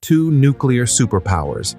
Two nuclear superpowers.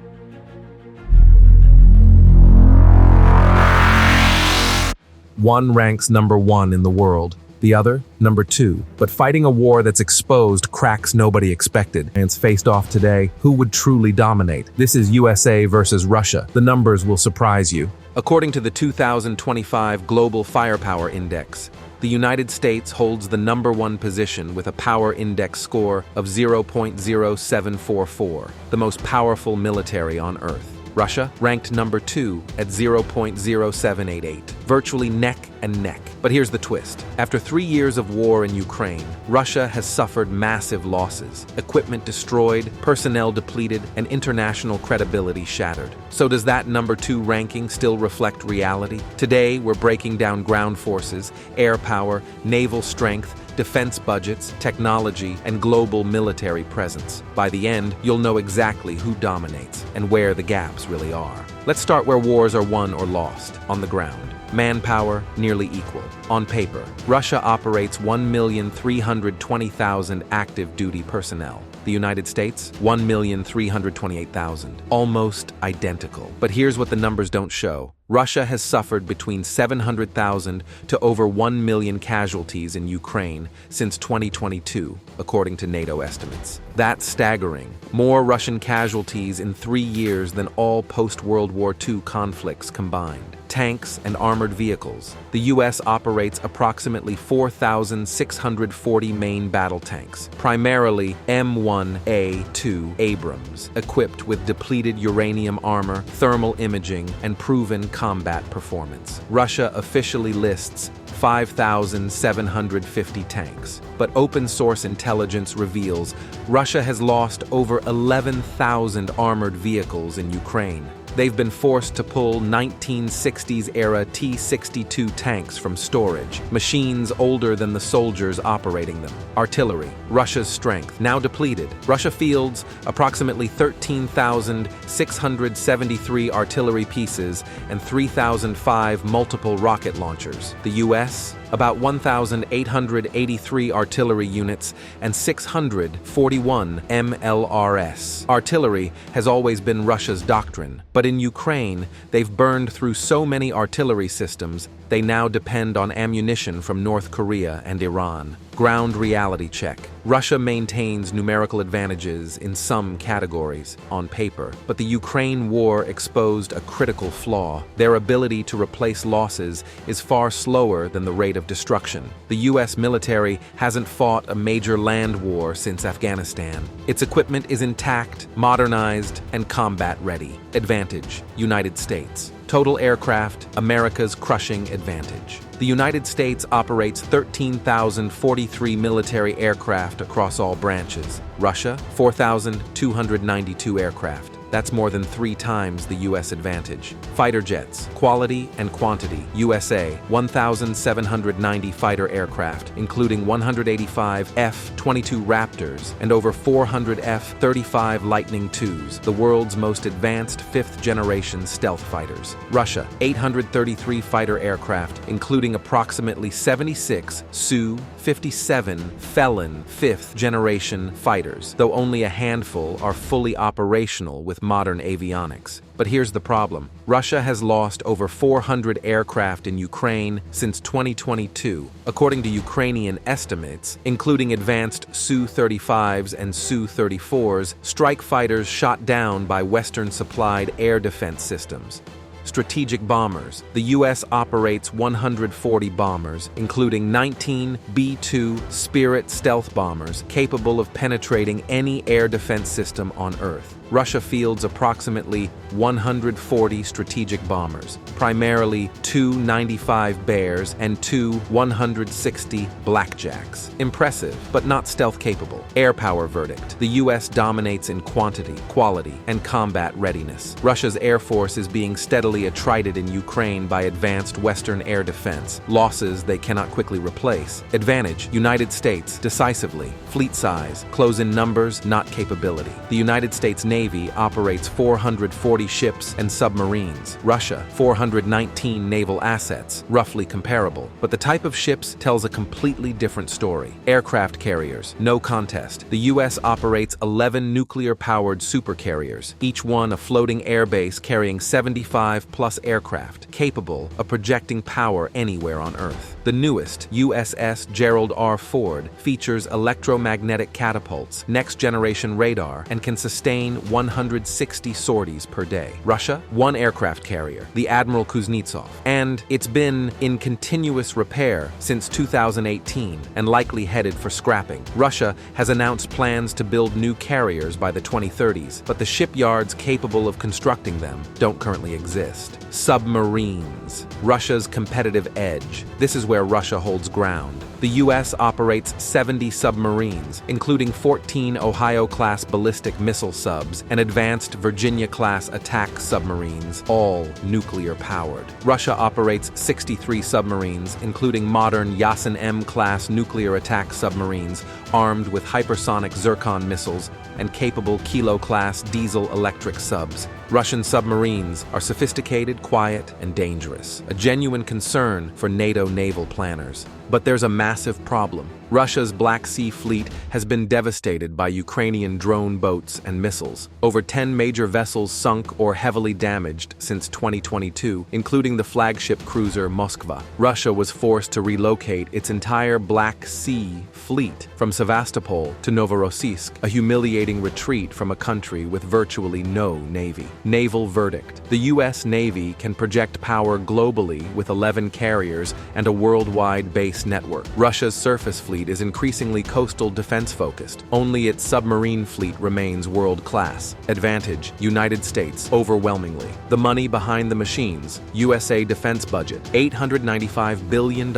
One ranks number one in the world, the other, number two. But fighting a war that's exposed cracks nobody expected. And it's faced off today. Who would truly dominate? This is USA versus Russia. The numbers will surprise you. According to the 2025 Global Firepower Index, the United States holds the number one position with a power index score of 0.0744, the most powerful military on Earth. Russia ranked number two at 0.0788, virtually neck and neck. But here's the twist. After 3 years of war in Ukraine, Russia has suffered massive losses, equipment destroyed, personnel depleted, and international credibility shattered. So does that number two ranking still reflect reality? Today, we're breaking down ground forces, air power, naval strength, defense budgets, technology, and global military presence. By the end, you'll know exactly who dominates and where the gaps really are. Let's start where wars are won or lost, on the ground. Manpower, nearly equal. On paper, Russia operates 1,320,000 active duty personnel. The United States, 1,328,000. Almost identical. But here's what the numbers don't show. Russia has suffered between 700,000 to over 1 million casualties in Ukraine since 2022, according to NATO estimates. That's staggering. More Russian casualties in 3 years than all post-World War II conflicts combined. Tanks and armored vehicles. The U.S. operates approximately 4,640 main battle tanks, primarily M1A2 Abrams, equipped with depleted uranium armor, thermal imaging, and proven combat performance. Russia officially lists 5,750 tanks, but open-source intelligence reveals Russia has lost over 11,000 armored vehicles in Ukraine. They've been forced to pull 1960s-era T-62 tanks from storage, machines older than the soldiers operating them. Artillery, Russia's strength, now depleted. Russia fields approximately 13,673 artillery pieces and 3,005 multiple rocket launchers. The U.S., about 1,883 artillery units and 641 MLRS. Artillery has always been Russia's doctrine, but in Ukraine, they've burned through so many artillery systems, they now depend on ammunition from North Korea and Iran. Ground reality check. Russia maintains numerical advantages in some categories, on paper, but the Ukraine war exposed a critical flaw. Their ability to replace losses is far slower than the rate of destruction. The U.S. military hasn't fought a major land war since Afghanistan. Its equipment is intact, modernized, and combat-ready. Advantage: United States. Total aircraft, America's crushing advantage. The United States operates 13,043 military aircraft across all branches. Russia, 4,292 aircraft. That's more than 3 times the U.S. advantage. Fighter jets, quality and quantity. USA, 1,790 fighter aircraft, including 185 F-22 Raptors and over 400 F-35 Lightning IIs, the world's most advanced 5th-generation stealth fighters. Russia, 833 fighter aircraft, including approximately 76 Su-57 Felon 5th-generation fighters, though only a handful are fully operational with modern avionics. But here's the problem. Russia has lost over 400 aircraft in Ukraine since 2022. According to Ukrainian estimates, including advanced Su-35s and Su-34s, strike fighters shot down by Western-supplied air defense systems. Strategic bombers. The U.S. operates 140 bombers, including 19 B-2 Spirit stealth bombers capable of penetrating any air defense system on Earth. Russia fields approximately 140 strategic bombers, primarily 2 95 Bears and 2 160 Blackjacks. Impressive, but not stealth-capable. Air power verdict. The U.S. dominates in quantity, quality, and combat readiness. Russia's air force is being steadily attrited in Ukraine by advanced Western air defense, losses they cannot quickly replace. Advantage: United States, decisively. Fleet size, close in numbers, not capability. The United States Navy Navy operates 440 ships and submarines. Russia, 419 naval assets, roughly comparable. But the type of ships tells a completely different story. Aircraft carriers, no contest. The U.S. operates 11 nuclear-powered supercarriers, each one a floating airbase carrying 75-plus aircraft, capable of projecting power anywhere on Earth. The newest, USS Gerald R. Ford, features electromagnetic catapults, next-generation radar, and can sustain 160 sorties per day. Russia, one aircraft carrier, the Admiral Kuznetsov, and it's been in continuous repair since 2018 and likely headed for scrapping. Russia has announced plans to build new carriers by the 2030s, but the shipyards capable of constructing them don't currently exist. Submarines, Russia's competitive edge. This is where Russia holds ground. The U.S. operates 70 submarines, including 14 Ohio-class ballistic missile subs and advanced Virginia-class attack submarines, all nuclear-powered. Russia operates 63 submarines, including modern Yasin M-class nuclear attack submarines armed with hypersonic Zircon missiles and capable Kilo-class diesel-electric subs. Russian submarines are sophisticated, quiet, and dangerous, a genuine concern for NATO naval planners. But there's a massive problem. Russia's Black Sea Fleet has been devastated by Ukrainian drone boats and missiles. Over 10 major vessels sunk or heavily damaged since 2022, including the flagship cruiser Moskva. Russia was forced to relocate its entire Black Sea Fleet from Sevastopol to Novorossiysk, a humiliating retreat from a country with virtually no navy. Naval verdict. The U.S. Navy can project power globally with 11 carriers and a worldwide base network. Russia's surface fleet is increasingly coastal defense-focused. Only its submarine fleet remains world-class. Advantage: United States, overwhelmingly. The money behind the machines: USA defense budget, $895 billion.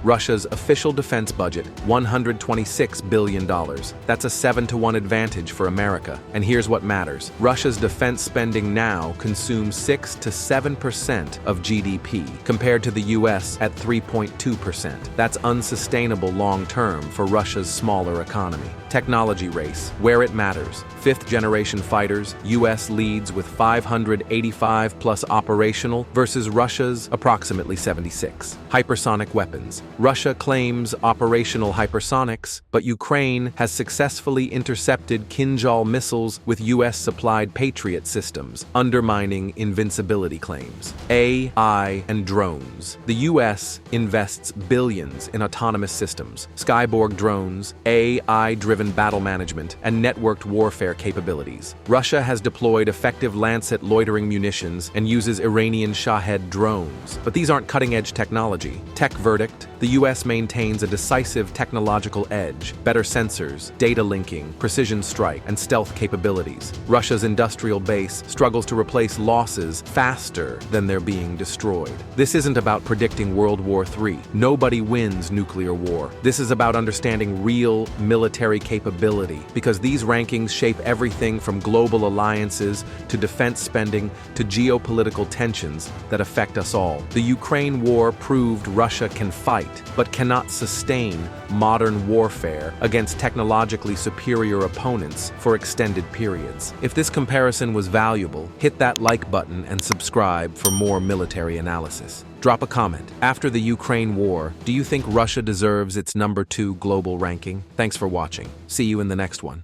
Russia's official defense budget, $126 billion. That's a 7-to-1 advantage for America. And here's what matters. Russia's defense spending now consumes 6 to 7% of GDP, compared to the U.S. at 3.2%. That's unsustainable long-term for Russia's smaller economy. Technology race, where it matters. 5th-generation fighters, U.S. leads with 585 plus operational versus Russia's approximately 76. Hypersonic weapons. Russia claims operational hypersonics, but Ukraine has successfully intercepted Kinzhal missiles with U.S.-supplied Patriot systems, undermining invincibility claims. AI and drones. The U.S. invests billions in autonomous systems, Skyborg drones, AI-driven battle management, and networked warfare capabilities. Russia has deployed effective Lancet loitering munitions and uses Iranian Shahed drones. But these aren't cutting-edge technology. Tech verdict: the U.S. maintains a decisive technological edge, better sensors, data linking, precision strike, and stealth capabilities. Russia's industrial base struggles to replace losses faster than they're being destroyed. This isn't about predicting World War III. Nobody wins nuclear war. This is about understanding real military capability, because these rankings shape everything from global alliances to defense spending to geopolitical tensions that affect us all. The Ukraine war proved Russia can fight, but cannot sustain modern warfare against technologically superior opponents for extended periods. If this comparison was valuable, hit that like button and subscribe for more military analysis. Drop a comment. After the Ukraine war, do you think Russia deserves its #2 global ranking? Thanks for watching. See you in the next one.